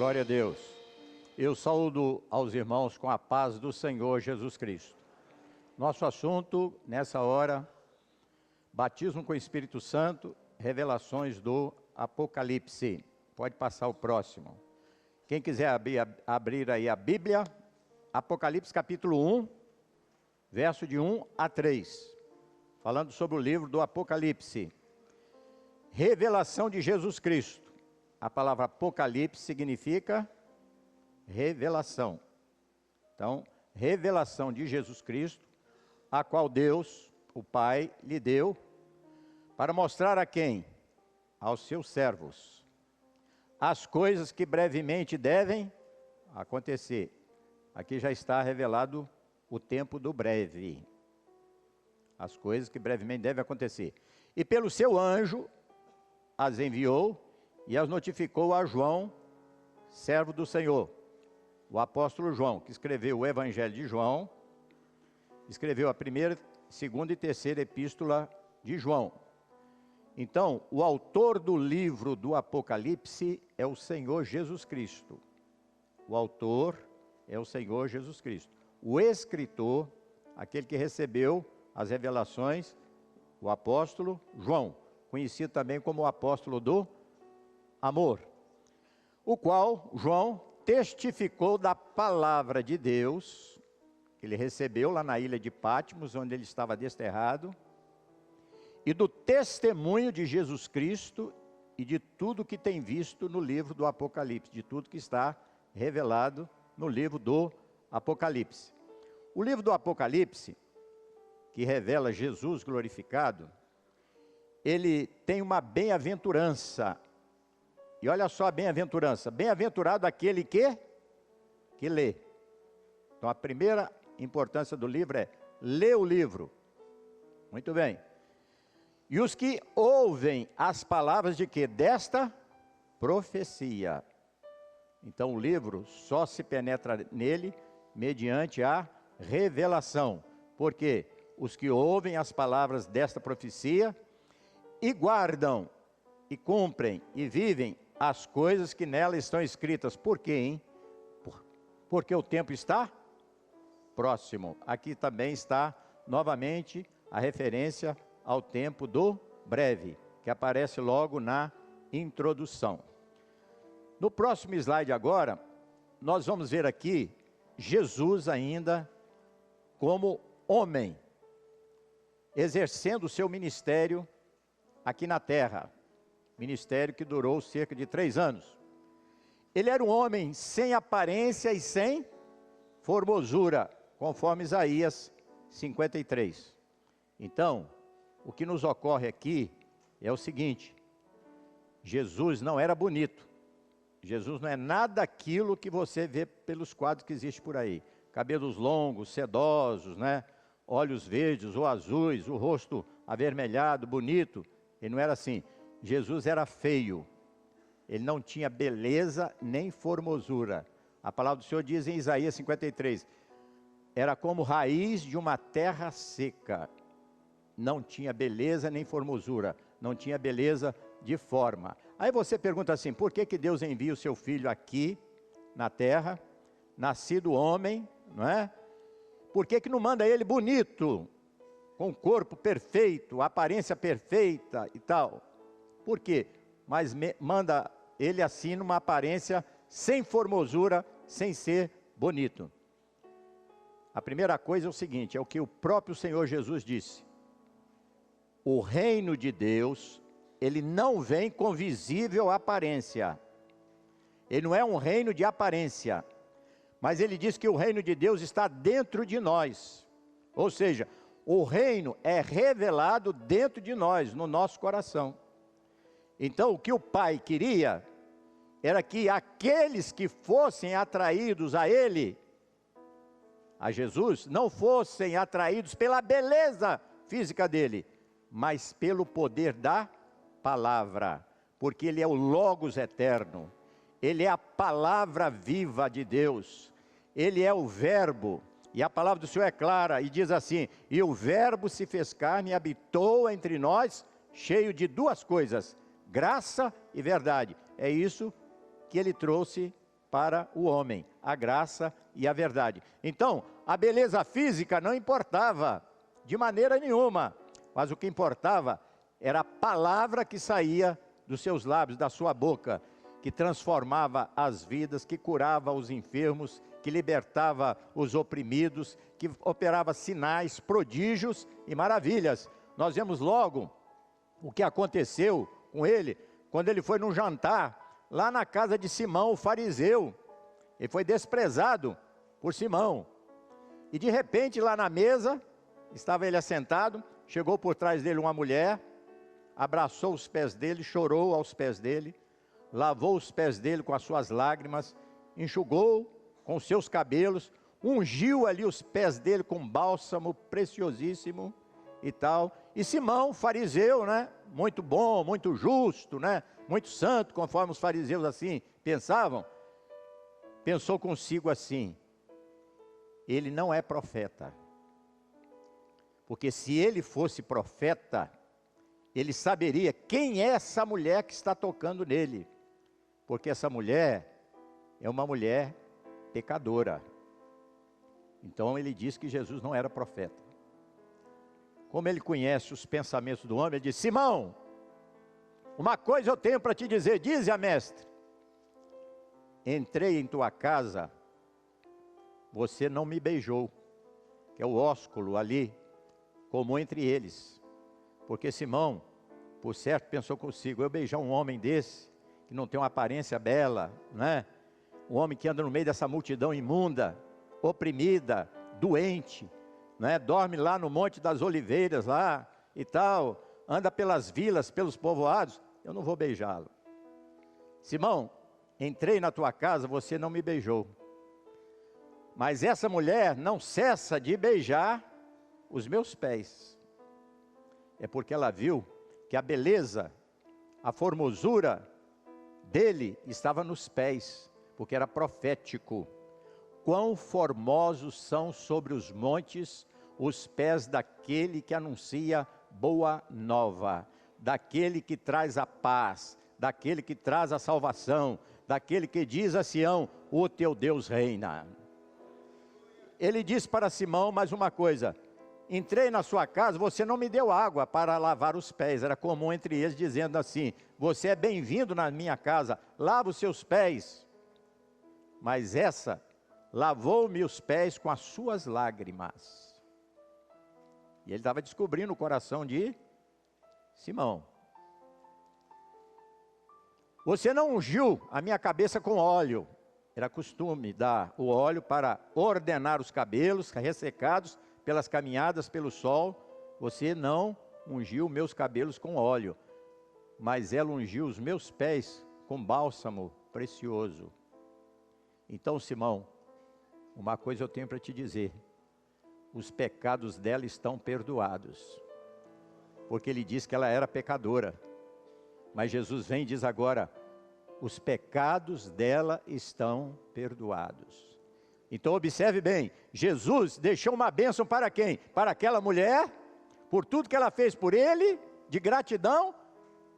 Glória a Deus. Eu saúdo aos irmãos com a paz do Senhor Jesus Cristo. Nosso assunto, nessa hora, batismo com o Espírito Santo, revelações do Apocalipse. Pode passar o próximo. Quem quiser abrir aí a Bíblia, Apocalipse capítulo 1, verso de 1 a 3. Falando sobre o livro do Apocalipse. Revelação de Jesus Cristo. A palavra Apocalipse significa revelação. Então, revelação de Jesus Cristo, a qual Deus, o Pai, lhe deu, para mostrar a quem? Aos seus servos, as coisas que brevemente devem acontecer. Aqui já está revelado o tempo do breve. As coisas que brevemente devem acontecer. E pelo seu anjo as enviou e as notificou a João, servo do Senhor. O apóstolo João, que escreveu o Evangelho de João, escreveu a primeira, segunda e terceira epístola de João. Então, o autor do livro do Apocalipse é o Senhor Jesus Cristo. O autor é o Senhor Jesus Cristo. O escritor, aquele que recebeu as revelações, o apóstolo João, conhecido também como o apóstolo do amor, o qual João testificou da palavra de Deus, que ele recebeu lá na ilha de Patmos, onde ele estava desterrado, e do testemunho de Jesus Cristo e de tudo que tem visto no livro do Apocalipse, de tudo que está revelado no livro do Apocalipse. O livro do Apocalipse, que revela Jesus glorificado, ele tem uma bem-aventurança. E olha só a bem-aventurança. Bem-aventurado aquele que lê. Então a primeira importância do livro é ler o livro. Muito bem. E os que ouvem as palavras de quê? Desta profecia. Então o livro só se penetra nele mediante a revelação. Porque os que ouvem as palavras desta profecia e guardam, e cumprem, e vivem as coisas que nela estão escritas. Por quê, hein? Porque o tempo está próximo. Aqui também está, novamente, a referência ao tempo do breve, que aparece logo na introdução. No próximo slide agora, nós vamos ver aqui Jesus ainda como homem, exercendo o seu ministério aqui na terra. Ministério que durou cerca de 3 anos. Ele era um homem sem aparência e sem formosura, conforme Isaías 53. Então, o que nos ocorre aqui é o seguinte: Jesus não era bonito. Jesus não é nada daquilo que você vê pelos quadros que existem por aí. Cabelos longos, sedosos, né? Olhos verdes ou azuis, o rosto avermelhado, bonito. Ele não era assim. Jesus era feio, ele não tinha beleza nem formosura. A palavra do Senhor diz em Isaías 53, era como raiz de uma terra seca, não tinha beleza nem formosura, não tinha beleza de forma. Aí você pergunta assim, por que Deus envia o seu filho aqui na terra, nascido homem, não é? Por que não manda ele bonito, com corpo perfeito, aparência perfeita e tal? Por quê? Mas manda ele assim numa aparência sem formosura, sem ser bonito. A primeira coisa é o seguinte, é o que o próprio Senhor Jesus disse. O reino de Deus, ele não vem com visível aparência. Ele não é um reino de aparência. Mas ele diz que o reino de Deus está dentro de nós. Ou seja, o reino é revelado dentro de nós, no nosso coração. Então, o que o Pai queria era que aqueles que fossem atraídos a Ele, a Jesus, não fossem atraídos pela beleza física dele, mas pelo poder da palavra, porque Ele é o Logos eterno, Ele é a palavra viva de Deus, Ele é o Verbo, e a palavra do Senhor é clara, e diz assim, e o Verbo se fez carne e habitou entre nós, cheio de duas coisas, graça e verdade. É isso que ele trouxe para o homem, a graça e a verdade. Então, a beleza física não importava de maneira nenhuma, mas o que importava era a palavra que saía dos seus lábios, da sua boca, que transformava as vidas, que curava os enfermos, que libertava os oprimidos, que operava sinais, prodígios e maravilhas. Nós vemos logo o que aconteceu com ele, quando ele foi num jantar, lá na casa de Simão, o fariseu. Ele foi desprezado por Simão. E de repente, lá na mesa, estava ele assentado, chegou por trás dele uma mulher, abraçou os pés dele, chorou aos pés dele, lavou os pés dele com as suas lágrimas, enxugou com os seus cabelos, ungiu ali os pés dele com bálsamo preciosíssimo e tal. E Simão, fariseu, né? Muito bom, muito justo, né? Muito santo, conforme os fariseus assim pensavam, pensou consigo assim: ele não é profeta, porque se ele fosse profeta, ele saberia quem é essa mulher que está tocando nele, porque essa mulher é uma mulher pecadora. Então ele disse que Jesus não era profeta. Como ele conhece os pensamentos do homem, ele disse: Simão, uma coisa eu tenho para te dizer. Dize a mestre: entrei em tua casa, você não me beijou, que é o ósculo ali, comum entre eles. Porque Simão, por certo, pensou consigo: eu beijar um homem desse, que não tem uma aparência bela, né? Um homem que anda no meio dessa multidão imunda, oprimida, doente, né? Dorme lá no Monte das Oliveiras lá e tal, anda pelas vilas, pelos povoados, eu não vou beijá-lo. Simão, entrei na tua casa, você não me beijou, mas essa mulher não cessa de beijar os meus pés. É porque ela viu que a beleza, a formosura dele estava nos pés, porque era profético. Quão formosos são sobre os montes os pés daquele que anuncia boa nova, daquele que traz a paz, daquele que traz a salvação, daquele que diz a Sião: o teu Deus reina. Ele disse para Simão mais uma coisa: entrei na sua casa, você não me deu água para lavar os pés. Era comum entre eles, dizendo assim: você é bem-vindo na minha casa, lava os seus pés. Mas essa lavou-me os pés com as suas lágrimas. E ele estava descobrindo o coração de Simão. Você não ungiu a minha cabeça com óleo. Era costume dar o óleo para ordenar os cabelos ressecados pelas caminhadas pelo sol. Você não ungiu meus cabelos com óleo, mas ela ungiu os meus pés com bálsamo precioso. Então, Simão, uma coisa eu tenho para te dizer: os pecados dela estão perdoados, porque ele disse que ela era pecadora, mas Jesus vem e diz agora: os pecados dela estão perdoados. Então observe bem, Jesus deixou uma bênção para quem? Para aquela mulher, por tudo que ela fez por ele, de gratidão,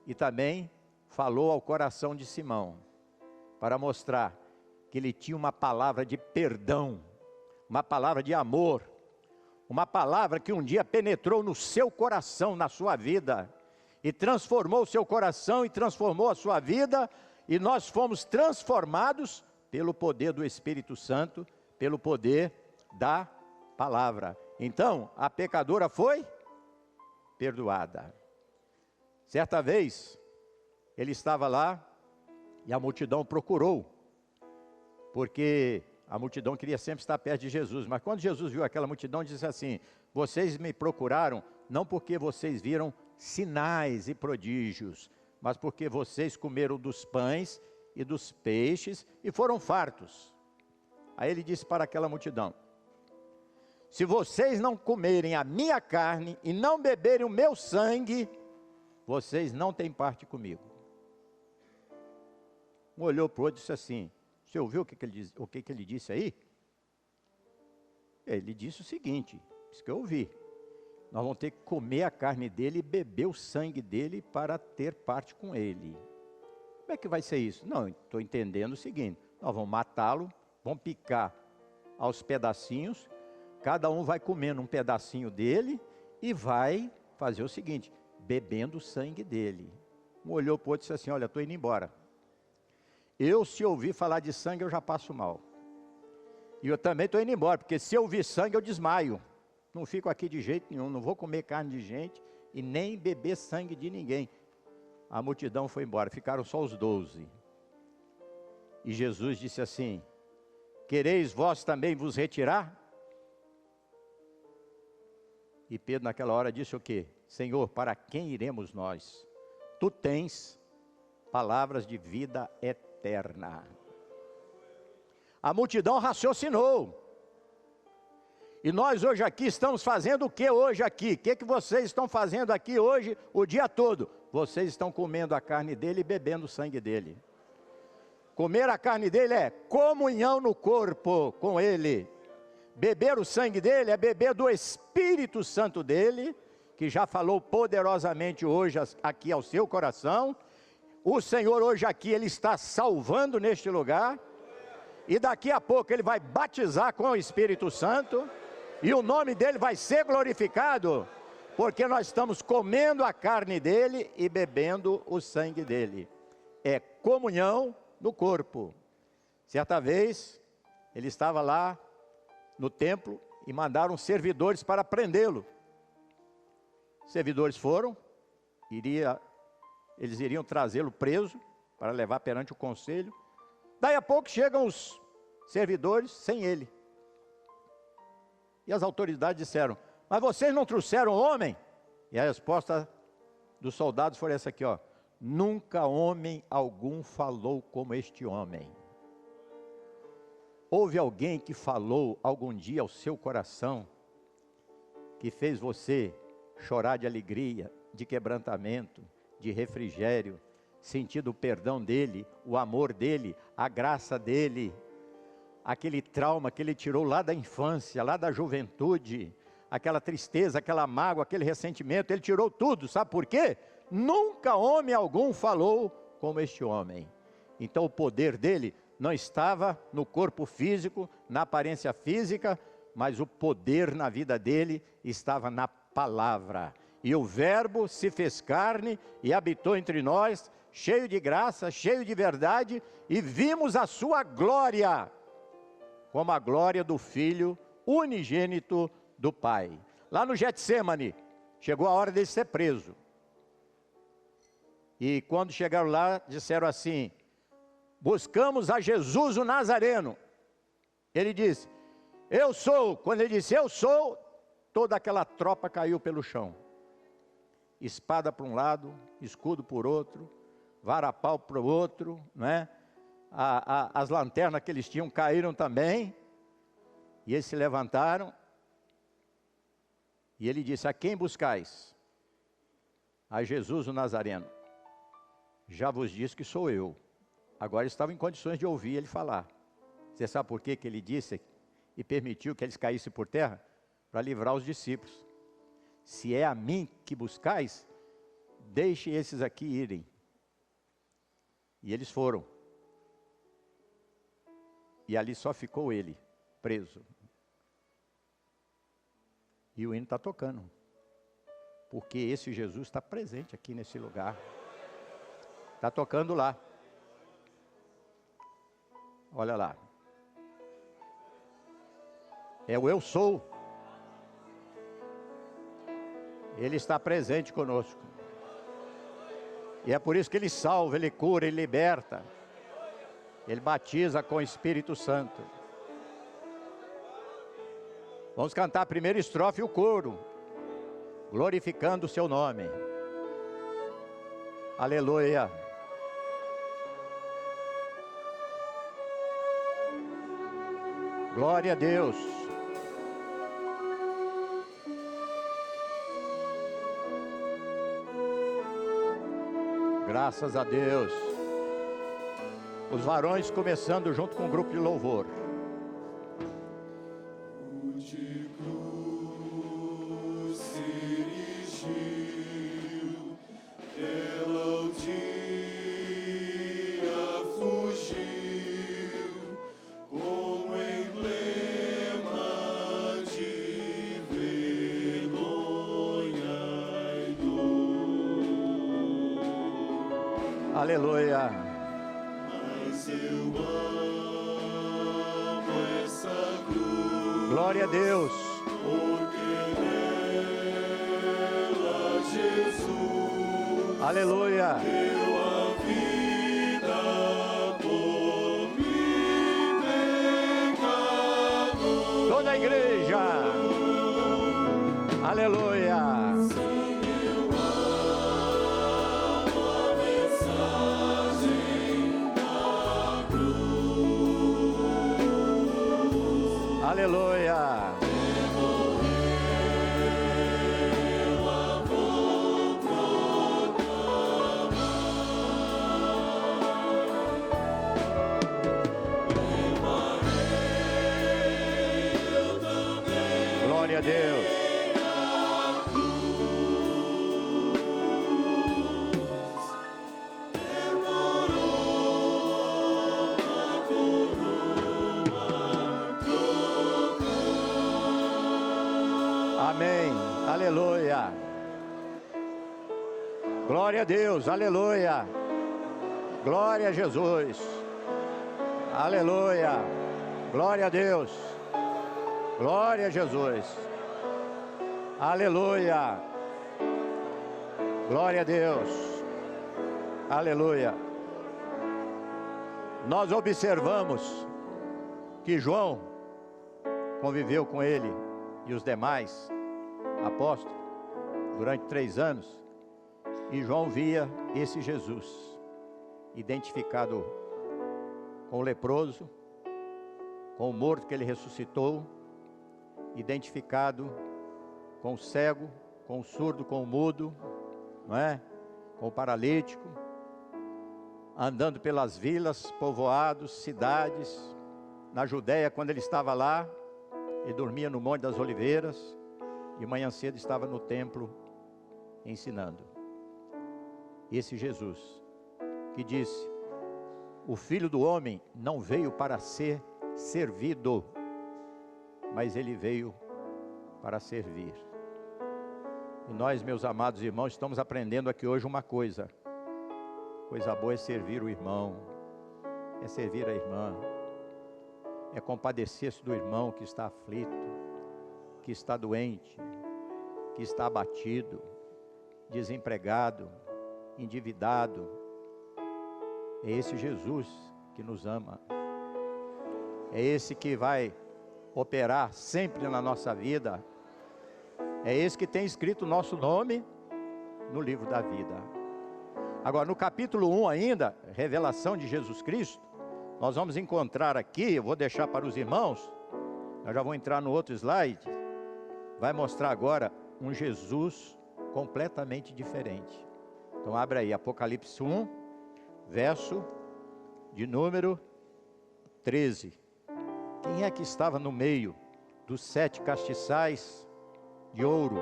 e também falou ao coração de Simão, para mostrar que ele tinha uma palavra de perdão, uma palavra de amor, uma palavra que um dia penetrou no seu coração, na sua vida, e transformou o seu coração e transformou a sua vida, e nós fomos transformados pelo poder do Espírito Santo, pelo poder da palavra. Então, a pecadora foi perdoada. Certa vez, ele estava lá e a multidão procurou, porque a multidão queria sempre estar perto de Jesus. Mas quando Jesus viu aquela multidão, disse assim: vocês me procuraram não porque vocês viram sinais e prodígios, mas porque vocês comeram dos pães e dos peixes e foram fartos. Aí ele disse para aquela multidão: se vocês não comerem a minha carne e não beberem o meu sangue, vocês não têm parte comigo. Um olhou para o outro e disse assim: você ouviu o que ele disse aí? Ele disse o seguinte: isso que eu ouvi. Nós vamos ter que comer a carne dele e beber o sangue dele para ter parte com ele. Como é que vai ser isso? Não, estou entendendo o seguinte: nós vamos matá-lo, vamos picar aos pedacinhos, cada um vai comendo um pedacinho dele e vai fazer o seguinte, bebendo o sangue dele. Um olhou para o outro e disse assim, olha, estou indo embora. Eu, se ouvir falar de sangue, eu já passo mal. E eu também estou indo embora, porque se eu ouvir sangue, eu desmaio. Não fico aqui de jeito nenhum, não vou comer carne de gente e nem beber sangue de ninguém. A multidão foi embora, ficaram só os 12. E Jesus disse assim, quereis vós também vos retirar? E Pedro naquela hora disse o quê? Senhor, para quem iremos nós? Tu tens palavras de vida eterna. A multidão raciocinou. E nós hoje aqui estamos fazendo o que hoje aqui? O que vocês estão fazendo aqui hoje o dia todo? Vocês estão comendo a carne dele e bebendo o sangue dele. Comer a carne dele é comunhão no corpo com ele. Beber o sangue dele é beber do Espírito Santo dele, que já falou poderosamente hoje aqui ao seu coração. O Senhor hoje aqui, Ele está salvando neste lugar. E daqui a pouco Ele vai batizar com o Espírito Santo. E o nome dEle vai ser glorificado. Porque nós estamos comendo a carne dEle e bebendo o sangue dEle. É comunhão no corpo. Certa vez, Ele estava lá no templo e mandaram servidores para prendê-lo. Os servidores foram, eles iriam trazê-lo preso para levar perante o conselho. Daí a pouco chegam os servidores sem ele. E as autoridades disseram, mas vocês não trouxeram homem? E a resposta dos soldados foi essa aqui, ó. Nunca homem algum falou como este homem. Houve alguém que falou algum dia ao seu coração, que fez você chorar de alegria, de quebrantamento, de refrigério, sentir o perdão dele, o amor dele, a graça dele, aquele trauma que ele tirou lá da infância, lá da juventude, aquela tristeza, aquela mágoa, aquele ressentimento, ele tirou tudo, sabe por quê? Nunca homem algum falou como este homem. Então o poder dele não estava no corpo físico, na aparência física, mas o poder na vida dele estava na palavra. E o verbo se fez carne e habitou entre nós, cheio de graça, cheio de verdade, e vimos a sua glória, como a glória do Filho unigênito do Pai. Lá no Getsêmani, chegou a hora dele ser preso. E quando chegaram lá, disseram assim, buscamos a Jesus o Nazareno. Ele disse, eu sou. Quando ele disse, eu sou, toda aquela tropa caiu pelo chão. Espada para um lado, escudo por outro, vara-pau para o outro, né? As lanternas que eles tinham caíram também. E eles se levantaram. E ele disse, a quem buscais? A Jesus o Nazareno. Já vos disse que sou eu. Agora estava em condições de ouvir ele falar. Você sabe por que ele disse e permitiu que eles caíssem por terra? Para livrar os discípulos. Se é a mim que buscais, deixe esses aqui irem. E eles foram. E ali só ficou ele, preso. E o hino está tocando. Porque esse Jesus está presente aqui nesse lugar. Está tocando lá. Olha lá. É o eu sou. Ele está presente conosco. E é por isso que Ele salva, Ele cura, Ele liberta. Ele batiza com o Espírito Santo. Vamos cantar a primeira estrofe e o coro. Glorificando o seu nome. Aleluia. Glória a Deus. Graças a Deus. Os varões começando junto com o grupo de louvor. Pela aldia fugiu. Aleluia. Mas eu amo essa cruz. Glória a Deus. Porque nela Jesus Aleluia. deu a vida por mim, pecador. Toda a igreja. Aleluia. Aleluia. Glória a Deus. Amém. Aleluia. Glória a Deus. Aleluia. Glória a Jesus. Aleluia. Glória a Deus. Glória a Jesus. Aleluia. Glória a Deus. Aleluia. Nós observamos que João conviveu com ele e os demais apóstolos durante 3 anos, e João via esse Jesus identificado com o leproso, com o morto que ele ressuscitou, identificado com o cego, com o surdo, com o mudo, não é? Com o paralítico, andando pelas vilas, povoados, cidades. Na Judéia, quando ele estava lá, ele dormia no Monte das Oliveiras, de manhã cedo estava no templo ensinando. Esse Jesus que disse: o Filho do Homem não veio para ser servido, mas ele veio para servir. E nós, meus amados irmãos, estamos aprendendo aqui hoje uma coisa. Coisa boa é servir o irmão, é servir a irmã, é compadecer-se do irmão que está aflito, que está doente, que está abatido, desempregado, endividado. É esse Jesus que nos ama. É esse que vai operar sempre na nossa vida. É esse que tem escrito o nosso nome no livro da vida. Agora, no capítulo 1 ainda, revelação de Jesus Cristo, nós vamos encontrar aqui, eu vou deixar para os irmãos, eu já vou entrar no outro slide, vai mostrar agora um Jesus completamente diferente. Então abre aí, Apocalipse 1, verso de número 13. Quem é que estava no meio dos 7 castiçais de ouro?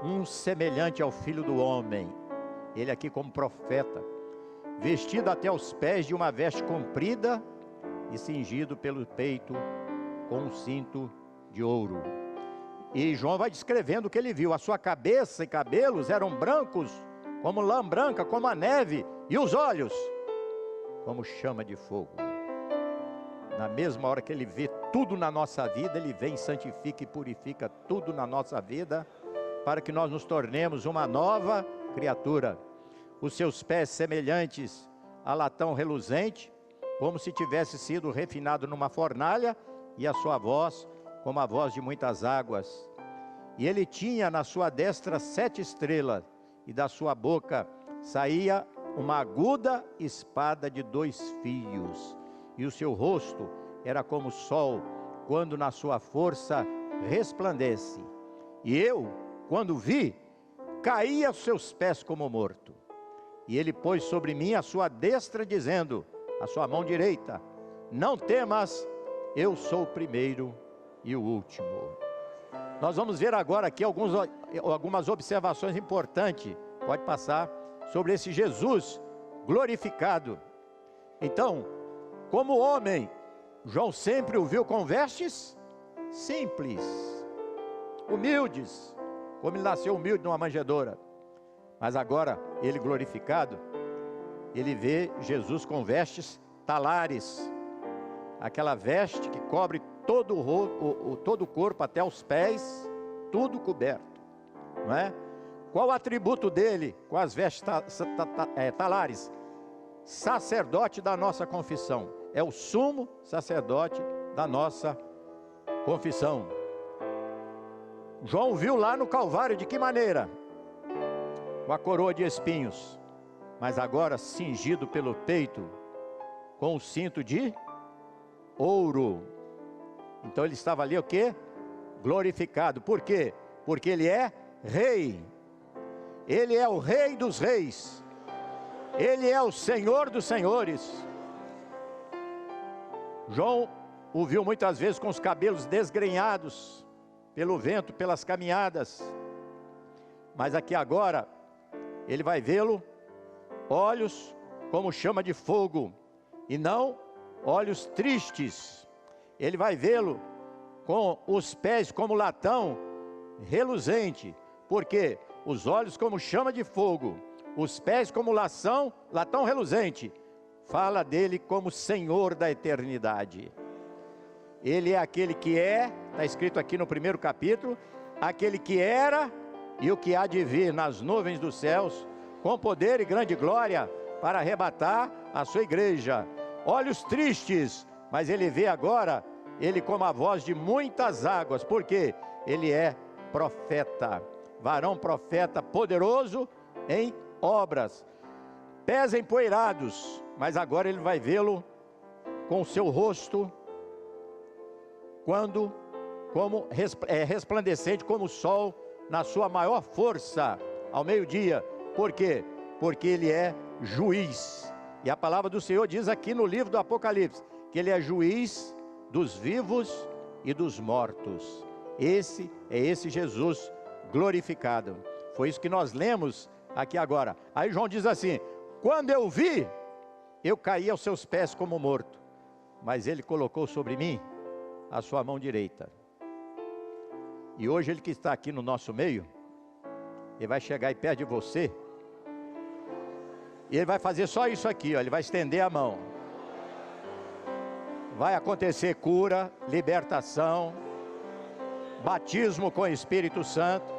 Um semelhante ao Filho do Homem, ele aqui como profeta, vestido até os pés de uma veste comprida e cingido pelo peito com um cinto de ouro. E João vai descrevendo o que ele viu. A sua cabeça e cabelos eram brancos como lã branca, como a neve, e os olhos como chama de fogo. Na mesma hora que ele vê tudo na nossa vida, ele vem, santifica e purifica tudo na nossa vida, para que nós nos tornemos uma nova criatura. Os seus pés semelhantes a latão reluzente, como se tivesse sido refinado numa fornalha, e a sua voz como a voz de muitas águas. E ele tinha na sua destra 7 estrelas, e da sua boca saía uma aguda espada de 2 fios, e o seu rosto era como o sol, quando na sua força resplandece. E eu, quando vi, caí aos seus pés como morto. E ele pôs sobre mim a sua destra, dizendo, a sua mão direita: não temas, eu sou o primeiro e o último. Nós vamos ver agora aqui algumas observações importantes, pode passar, sobre esse Jesus glorificado. Então, como homem, João sempre o viu com vestes simples, humildes, como ele nasceu humilde numa manjedoura. Mas agora, ele glorificado, ele vê Jesus com vestes talares, aquela veste que cobre todo o corpo até os pés, tudo coberto, não é? Qual o atributo dele com as vestes talares? Sacerdote da nossa confissão. É o sumo sacerdote da nossa confissão. João viu lá no Calvário de que maneira? Com a coroa de espinhos, mas agora cingido pelo peito com o cinto de ouro. Então ele estava ali o quê? Glorificado. Por quê? Porque ele é rei. Ele é o rei dos reis. Ele é o Senhor dos senhores. João o viu muitas vezes com os cabelos desgrenhados pelo vento, pelas caminhadas. Mas aqui agora, ele vai vê-lo, olhos como chama de fogo, e não olhos tristes. Ele vai vê-lo com os pés como latão reluzente. Por quê? Os olhos como chama de fogo, os pés como latão reluzente. Fala dele como Senhor da eternidade. Ele é aquele que é, está escrito aqui no primeiro capítulo, aquele que era e o que há de vir nas nuvens dos céus, com poder e grande glória, para arrebatar a sua igreja. Olhos tristes, mas ele vê agora, ele como a voz de muitas águas, porque ele é profeta, varão profeta, poderoso em obras, pés empoeirados, mas agora ele vai vê-lo com o seu rosto, como resplandecente como o sol, na sua maior força, ao meio-dia. Por quê? Porque ele é juiz. E a palavra do Senhor diz aqui no livro do Apocalipse, que ele é juiz dos vivos e dos mortos. Esse é esse Jesus glorificado. Foi isso que nós lemos aqui agora. Aí João diz assim: quando eu vi, eu caí aos seus pés como morto, mas ele colocou sobre mim a sua mão direita. E hoje ele que está aqui no nosso meio, ele vai chegar aí perto de você, e ele vai fazer só isso aqui, ó, ele vai estender a mão. Vai acontecer cura, libertação, batismo com o Espírito Santo,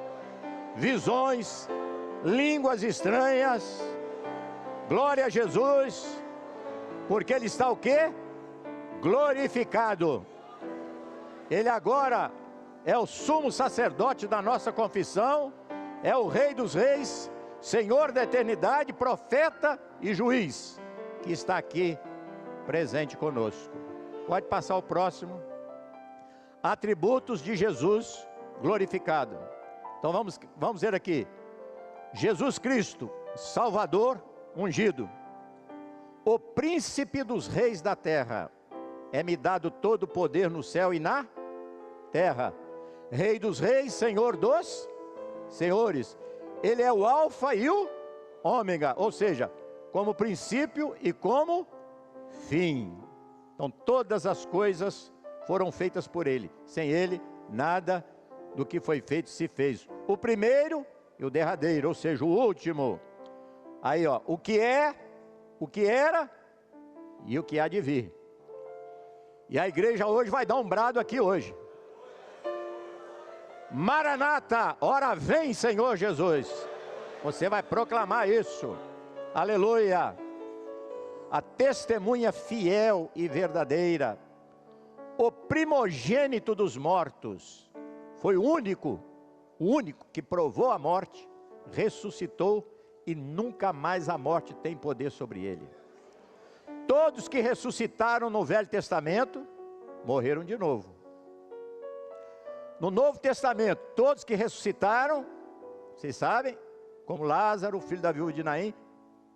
visões, línguas estranhas. Glória a Jesus, porque ele está o quê? Glorificado. Ele agora é o sumo sacerdote da nossa confissão, é o Rei dos reis, Senhor da eternidade, profeta e juiz, que está aqui presente conosco. Pode passar o próximo. Atributos de Jesus glorificado. Então vamos ver aqui. Jesus Cristo, Salvador ungido, o príncipe dos reis da terra. É-me dado todo o poder no céu e na terra. Rei dos reis, Senhor dos senhores. Ele é o alfa e o ômega, ou seja, como princípio e como fim. Então todas as coisas foram feitas por ele. Sem ele, nada do que foi feito se fez. O primeiro e o derradeiro, ou seja, o último. Aí ó, o que é, o que era e o que há de vir. E a igreja hoje vai dar um brado aqui hoje. Maranata, ora vem Senhor Jesus. Você vai proclamar isso. Aleluia. A testemunha fiel e verdadeira, o primogênito dos mortos, foi o único que provou a morte, ressuscitou e nunca mais a morte tem poder sobre ele. Todos que ressuscitaram no Velho Testamento morreram de novo. No Novo Testamento, todos que ressuscitaram, vocês sabem, como Lázaro, o filho da viúva de Naim,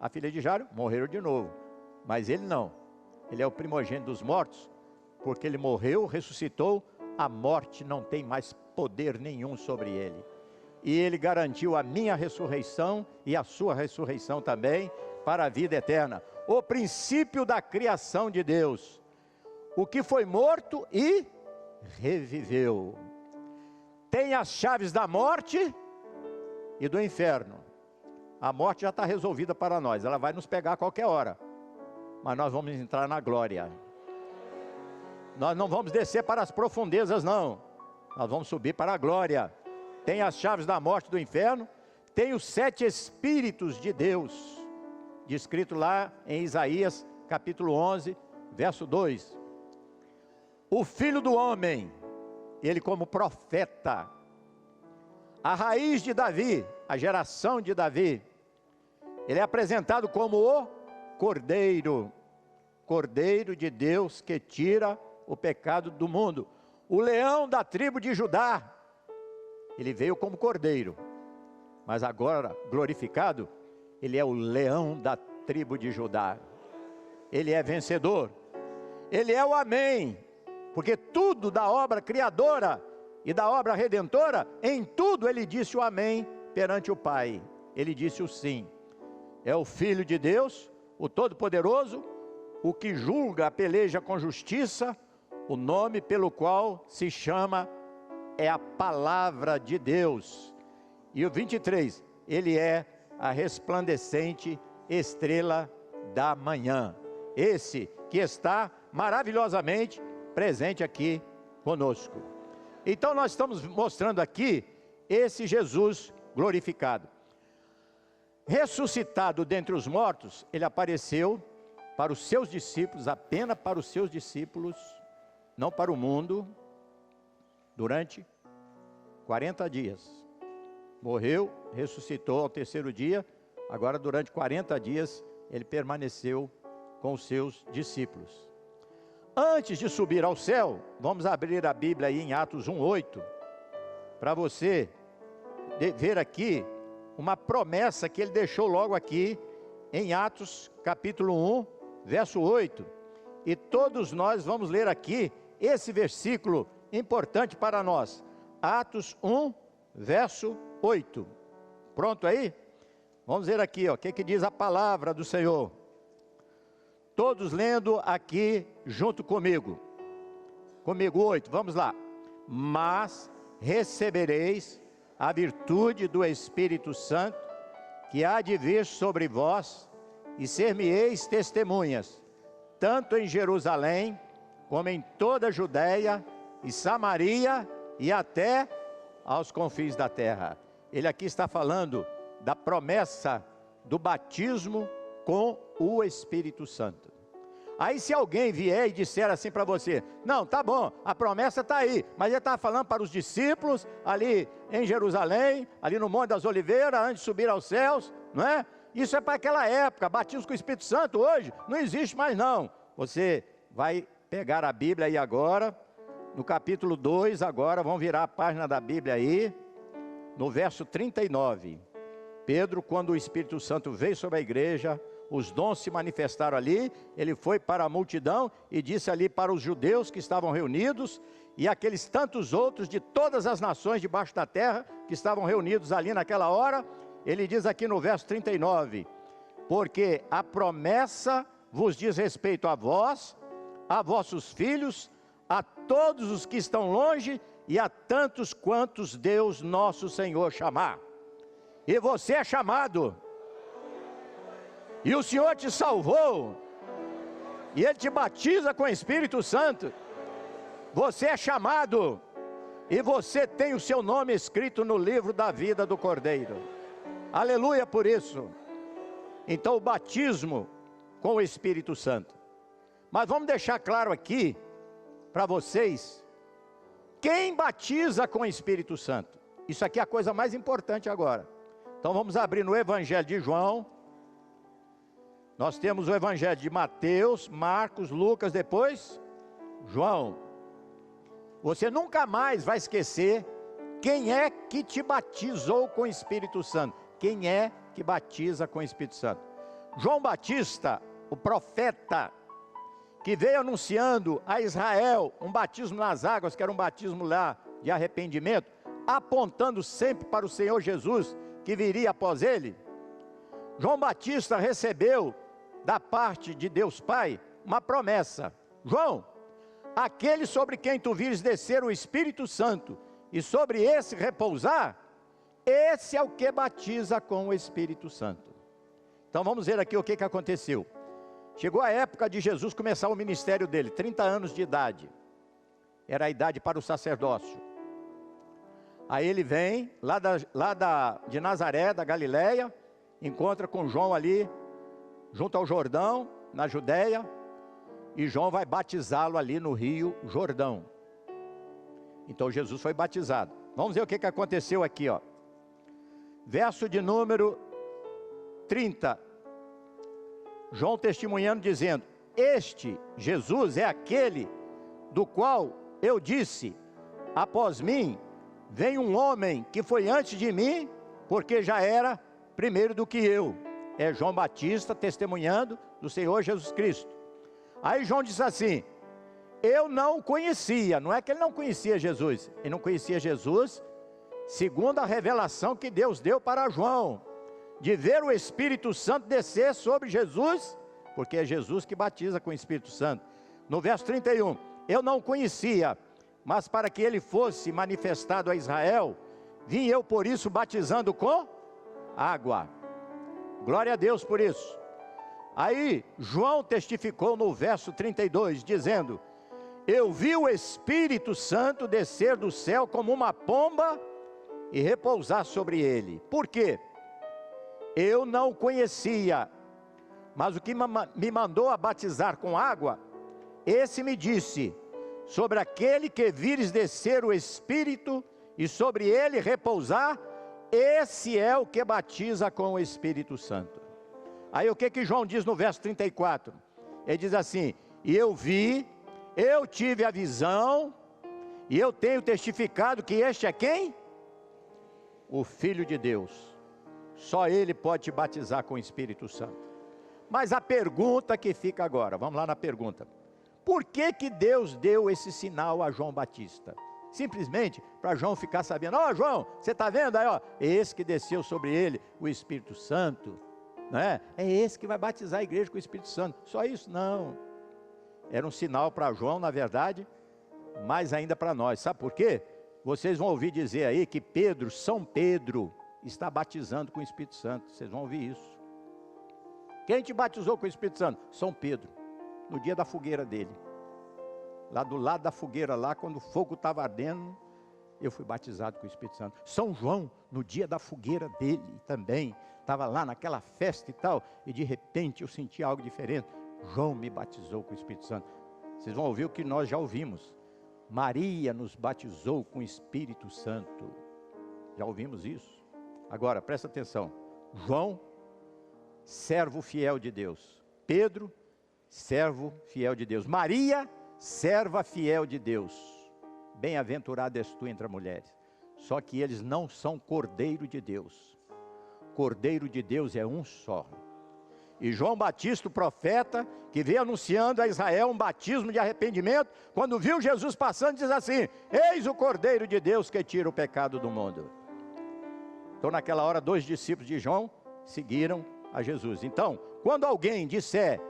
a filha de Jairo, morreram de novo. Mas ele não. Ele é o primogênito dos mortos, porque ele morreu, ressuscitou, a morte não tem mais poder nenhum sobre ele. E ele garantiu a minha ressurreição e a sua ressurreição também para a vida eterna. O princípio da criação de Deus. O que foi morto e reviveu. Tem as chaves da morte e do inferno. A morte já está resolvida para nós, ela vai nos pegar a qualquer hora. Mas nós vamos entrar na glória. Nós não vamos descer para as profundezas, não. Nós vamos subir para a glória. Tem as chaves da morte e do inferno. Tem os 7 Espíritos de Deus, descrito lá em Isaías, capítulo 11, verso 2. O Filho do Homem, ele como profeta, a raiz de Davi, a geração de Davi, ele é apresentado como o Cordeiro, Cordeiro de Deus que tira o pecado do mundo. O leão da tribo de Judá, ele veio como cordeiro, mas agora glorificado, ele é o leão da tribo de Judá. Ele é vencedor, ele é o Amém, porque tudo da obra criadora e da obra redentora, em tudo ele disse o Amém perante o Pai, ele disse o sim. É o Filho de Deus, o Todo-Poderoso, o que julga, peleja com justiça. O nome pelo qual se chama é a Palavra de Deus. E o 23, ele é a resplandecente estrela da manhã. Esse que está maravilhosamente presente aqui conosco. Então nós estamos mostrando aqui esse Jesus glorificado. Ressuscitado dentre os mortos, ele apareceu para os seus discípulos, apenas para os seus discípulos, não para o mundo, durante 40 dias. Morreu, ressuscitou ao terceiro dia, agora durante 40 dias ele permaneceu com os seus discípulos. Antes de subir ao céu, vamos abrir a Bíblia aí em Atos 1:8, para você ver aqui uma promessa que ele deixou logo aqui em Atos capítulo 1, verso 8. E todos nós vamos ler aqui esse versículo importante para nós. Atos 1, verso 8. Pronto aí? Vamos ver aqui, o que diz a palavra do Senhor. Todos lendo aqui junto comigo. Comigo 8, vamos lá. Mas recebereis a virtude do Espírito Santo, que há de vir sobre vós, e ser-me-eis testemunhas, tanto em Jerusalém, como em toda a Judéia e Samaria, e até aos confins da terra. Ele aqui está falando da promessa do batismo com o Espírito Santo. Aí se alguém vier e disser assim para você, não, tá bom, a promessa está aí, mas ele está falando para os discípulos, ali em Jerusalém, ali no Monte das Oliveiras, antes de subir aos céus, não é? Isso é para aquela época, batismo com o Espírito Santo hoje, não existe mais não. Você vai pegar a Bíblia aí agora, no capítulo 2 agora, vamos virar a página da Bíblia aí, no verso 39. Pedro, quando o Espírito Santo veio sobre a igreja, os dons se manifestaram ali, ele foi para a multidão e disse ali para os judeus que estavam reunidos, e aqueles tantos outros de todas as nações debaixo da terra, que estavam reunidos ali naquela hora, ele diz aqui no verso 39, porque a promessa vos diz respeito a vós, a vossos filhos, a todos os que estão longe, e a tantos quantos Deus nosso Senhor chamar. E você é chamado, e o Senhor te salvou, e Ele te batiza com o Espírito Santo. Você é chamado, e você tem o seu nome escrito no livro da vida do Cordeiro. Aleluia por isso. Então o batismo com o Espírito Santo. Mas vamos deixar claro aqui, para vocês, quem batiza com o Espírito Santo. Isso aqui é a coisa mais importante agora. Então vamos abrir no Evangelho de João. Nós temos o Evangelho de Mateus, Marcos, Lucas, depois João. Você nunca mais vai esquecer quem é que te batizou com o Espírito Santo. Quem é que batiza com o Espírito Santo? João Batista, o profeta, que veio anunciando a Israel um batismo nas águas, que era um batismo lá de arrependimento, apontando sempre para o Senhor Jesus, que viria após ele. João Batista recebeu da parte de Deus Pai uma promessa. João, aquele sobre quem tu vires descer o Espírito Santo, e sobre esse repousar, esse é o que batiza com o Espírito Santo. Então vamos ver aqui o que aconteceu. Chegou a época de Jesus começar o ministério dele, 30 anos de idade. Era a idade para o sacerdócio. Aí ele vem de Nazaré, da Galileia, encontra com João ali, junto ao Jordão, na Judéia, e João vai batizá-lo ali no rio Jordão. Então Jesus foi batizado. Vamos ver o que aconteceu aqui, ó. Verso de número 30. João testemunhando, dizendo: este Jesus é aquele do qual eu disse: após mim vem um homem que foi antes de mim, porque já era primeiro do que eu. É João Batista testemunhando do Senhor Jesus Cristo. Aí João disse assim: eu não conhecia. Não é que ele não conhecia Jesus, ele não conhecia Jesus segundo a revelação que Deus deu para João, de ver o Espírito Santo descer sobre Jesus, porque é Jesus que batiza com o Espírito Santo. No verso 31, eu não conhecia, mas para que ele fosse manifestado a Israel, vim eu por isso batizando com água. Glória a Deus por isso. Aí João testificou no verso 32, dizendo: eu vi o Espírito Santo descer do céu como uma pomba e repousar sobre ele. Por quê? Eu não conhecia, mas o que me mandou a batizar com água, esse me disse: sobre aquele que vires descer o Espírito e sobre ele repousar, esse é o que batiza com o Espírito Santo. Aí o que João diz no verso 34? Ele diz assim: e eu vi, eu tive a visão, e eu tenho testificado que este é quem? O Filho de Deus. Só Ele pode te batizar com o Espírito Santo. Mas a pergunta que fica agora, vamos lá na pergunta: por que Deus deu esse sinal a João Batista? Simplesmente para João ficar sabendo: ó, João, você está vendo aí, ó, esse que desceu sobre ele o Espírito Santo, não é? É esse que vai batizar a igreja com o Espírito Santo. Só isso? Não. Era um sinal para João, na verdade, mais ainda para nós. Sabe por quê? Vocês vão ouvir dizer aí que Pedro, São Pedro, está batizando com o Espírito Santo. Vocês vão ouvir isso. Quem te batizou com o Espírito Santo? São Pedro, no dia da fogueira dele. Lá do lado da fogueira, lá quando o fogo estava ardendo, eu fui batizado com o Espírito Santo. São João, no dia da fogueira dele também, estava lá naquela festa e tal, e de repente eu senti algo diferente. João me batizou com o Espírito Santo. Vocês vão ouvir o que nós já ouvimos. Maria nos batizou com o Espírito Santo. Já ouvimos isso. Agora, presta atenção. João, servo fiel de Deus. Pedro, servo fiel de Deus. Maria, serva fiel de Deus. Bem-aventurada és tu entre as mulheres. Só que eles não são cordeiro de Deus. Cordeiro de Deus é um só. E João Batista, o profeta, que veio anunciando a Israel um batismo de arrependimento, quando viu Jesus passando, diz assim: eis o Cordeiro de Deus que tira o pecado do mundo. Então naquela hora 2 discípulos de João seguiram a Jesus. Então, quando alguém disser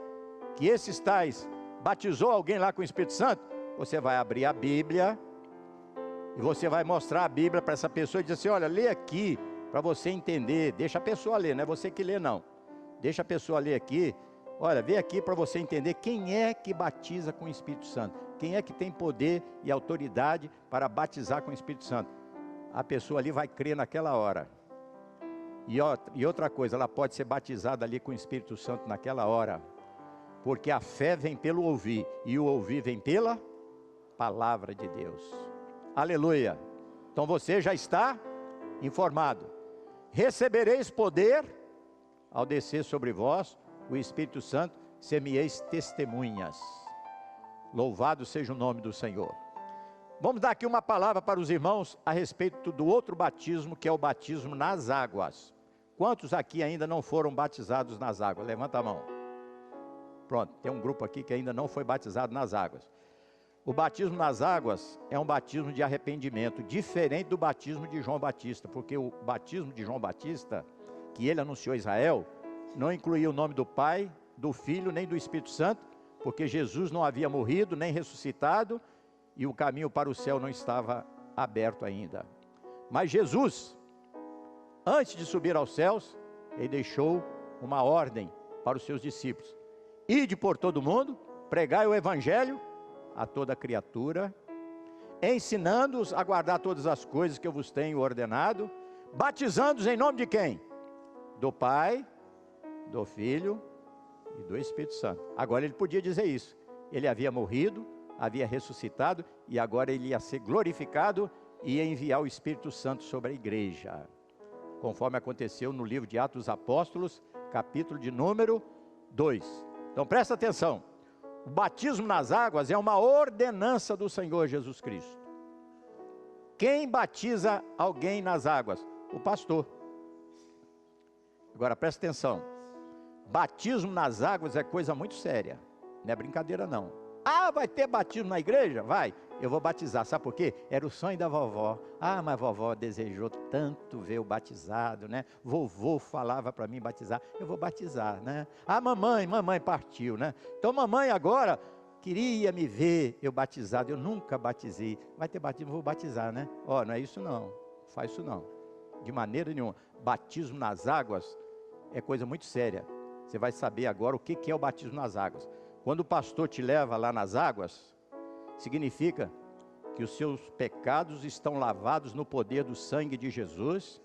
que esses tais batizou alguém lá com o Espírito Santo, você vai abrir a Bíblia e você vai mostrar a Bíblia para essa pessoa e dizer assim: olha, lê aqui para você entender. Deixa a pessoa ler, não é você que lê não. Deixa a pessoa ler aqui. Olha, vê aqui para você entender quem é que batiza com o Espírito Santo. Quem é que tem poder e autoridade para batizar com o Espírito Santo. A pessoa ali vai crer naquela hora. E outra coisa, ela pode ser batizada ali com o Espírito Santo naquela hora. Porque a fé vem pelo ouvir, e o ouvir vem pela palavra de Deus. Aleluia. Então você já está informado. Recebereis poder ao descer sobre vós o Espírito Santo, ser-me-eis testemunhas. Louvado seja o nome do Senhor. Vamos dar aqui uma palavra para os irmãos a respeito do outro batismo, que é o batismo nas águas. Quantos aqui ainda não foram batizados nas águas? Levanta a mão. Pronto, tem um grupo aqui que ainda não foi batizado nas águas. O batismo nas águas é um batismo de arrependimento, diferente do batismo de João Batista, porque o batismo de João Batista, que ele anunciou a Israel, não incluía o nome do Pai, do Filho, nem do Espírito Santo, porque Jesus não havia morrido, nem ressuscitado, e o caminho para o céu não estava aberto ainda. Mas Jesus, Antes de subir aos céus, ele deixou uma ordem para os seus discípulos: ide por todo mundo, pregai o evangelho a toda criatura, ensinando-os a guardar todas as coisas que eu vos tenho ordenado, batizando-os em nome de quem? Do Pai, do Filho e do Espírito Santo. Agora ele podia dizer isso. Ele havia morrido, havia ressuscitado, e agora ele ia ser glorificado e ia enviar o Espírito Santo sobre a igreja, conforme aconteceu no livro de Atos dos Apóstolos, capítulo de número 2. Então presta atenção, o batismo nas águas é uma ordenança do Senhor Jesus Cristo. Quem batiza alguém nas águas? O pastor. Agora presta atenção, batismo nas águas é coisa muito séria, não é brincadeira não. Ah, vai ter batismo na igreja? Vai, eu vou batizar, sabe por quê? Era o sonho da vovó. Ah, mas vovó desejou tanto ver o batizado, né? Vovô falava para mim batizar, eu vou batizar, né? Ah, mamãe partiu, né? Então mamãe agora queria me ver eu batizado, eu nunca batizei. Vai ter batismo, eu vou batizar, né? Ó, não é isso não, faz isso não, de maneira nenhuma. Batismo nas águas é coisa muito séria. Você vai saber agora o que é o batismo nas águas. Quando o pastor te leva lá nas águas, significa que os seus pecados estão lavados no poder do sangue de Jesus,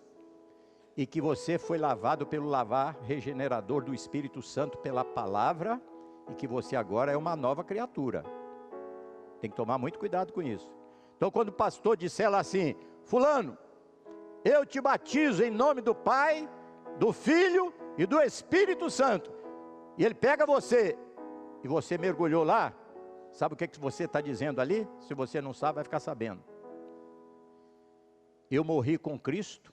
e que você foi lavado pelo lavar regenerador do Espírito Santo pela palavra, e que você agora é uma nova criatura. Tem que tomar muito cuidado com isso. Então quando o pastor disser lá assim: fulano, eu te batizo em nome do Pai, do Filho e do Espírito Santo, e ele pega você, e você mergulhou lá, sabe o que você está dizendo ali? Se você não sabe, vai ficar sabendo. Eu morri com Cristo,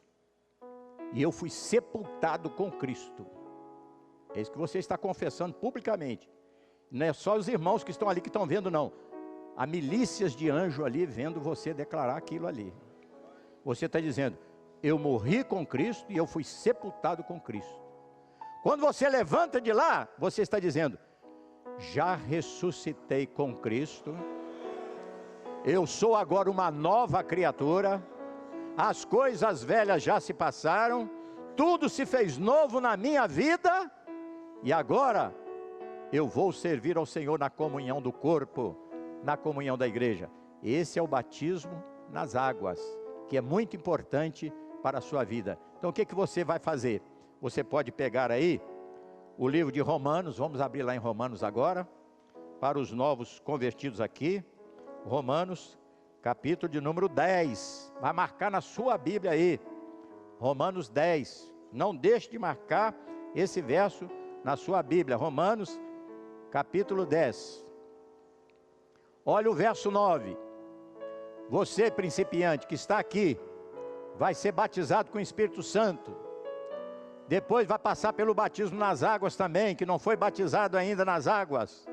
e eu fui sepultado com Cristo. É isso que você está confessando publicamente. Não é só os irmãos que estão ali que estão vendo, não. Há milícias de anjos ali vendo você declarar aquilo ali. Você está dizendo: eu morri com Cristo e eu fui sepultado com Cristo. Quando você levanta de lá, você está dizendo: já ressuscitei com Cristo, eu sou agora uma nova criatura, as coisas velhas já se passaram, tudo se fez novo na minha vida, e agora eu vou servir ao Senhor na comunhão do corpo, na comunhão da igreja. Esse é o batismo nas águas, que é muito importante para a sua vida. Então o que você vai fazer? Você pode pegar aí o livro de Romanos, vamos abrir lá em Romanos agora, para os novos convertidos aqui, Romanos, capítulo de número 10, vai marcar na sua Bíblia aí, Romanos 10, não deixe de marcar esse verso na sua Bíblia, Romanos, capítulo 10, olha o verso 9, você principiante que está aqui, vai ser batizado com o Espírito Santo, depois vai passar pelo batismo nas águas também, que não foi batizado ainda nas águas.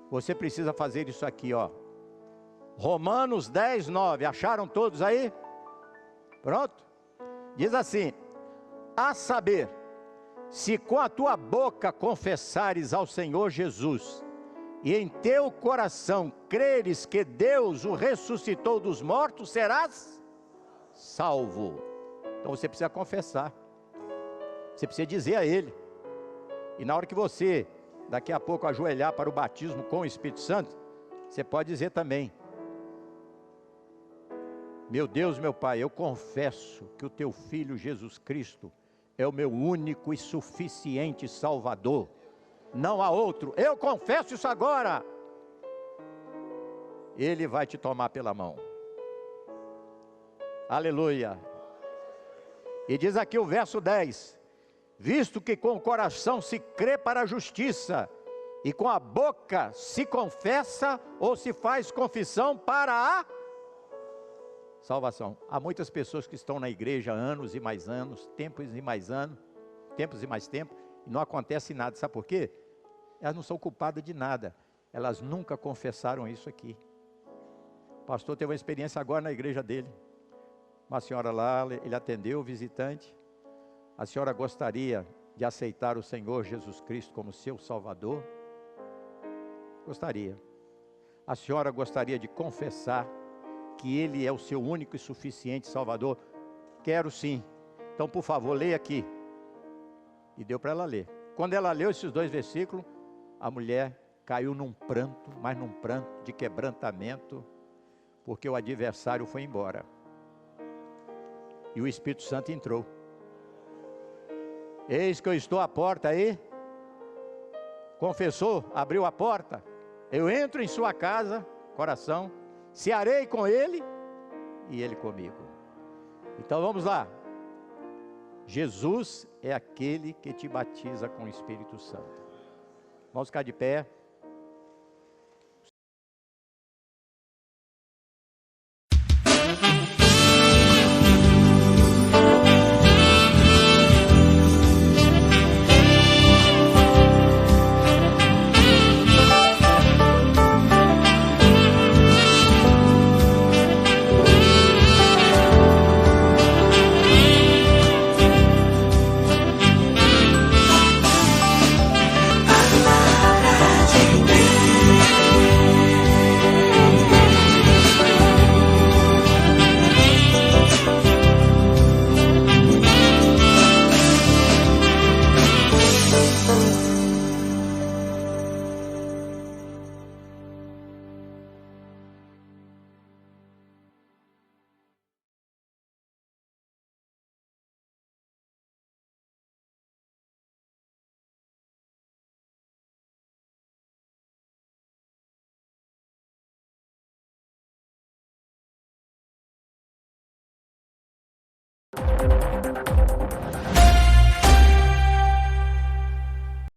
Você precisa fazer isso aqui, ó. Romanos 10, 9, acharam todos aí? Pronto? Diz assim: a saber, se com a tua boca confessares ao Senhor Jesus, e em teu coração creres que Deus o ressuscitou dos mortos, serás salvo. Então você precisa confessar. Você precisa dizer a Ele. E na hora que você, daqui a pouco, ajoelhar para o batismo com o Espírito Santo, você pode dizer também: meu Deus, meu Pai, eu confesso que o teu Filho Jesus Cristo é o meu único e suficiente Salvador. Não há outro. Eu confesso isso agora. Ele vai te tomar pela mão. Aleluia. E diz aqui o verso 10: visto que com o coração se crê para a justiça, e com a boca se confessa ou se faz confissão para a salvação. Há muitas pessoas que estão na igreja há anos e mais anos, tempos e mais anos, tempos e mais tempo, e não acontece nada. Sabe por quê? Elas não são culpadas de nada. Elas nunca confessaram isso aqui. O pastor teve uma experiência agora na igreja dele. Uma senhora lá, ele atendeu o visitante. A senhora gostaria de aceitar o Senhor Jesus Cristo como seu Salvador? Gostaria. A senhora gostaria de confessar que Ele é o seu único e suficiente Salvador? Quero sim. Então, por favor, leia aqui. E deu para ela ler. Quando ela leu esses 2 versículos, a mulher caiu num pranto, mas num pranto de quebrantamento, porque o adversário foi embora. E o Espírito Santo entrou. Eis que eu estou à porta aí. Confessou, abriu a porta. Eu entro em sua casa, coração, cearei com ele e ele comigo. Então vamos lá. Jesus é aquele que te batiza com o Espírito Santo. Vamos ficar de pé.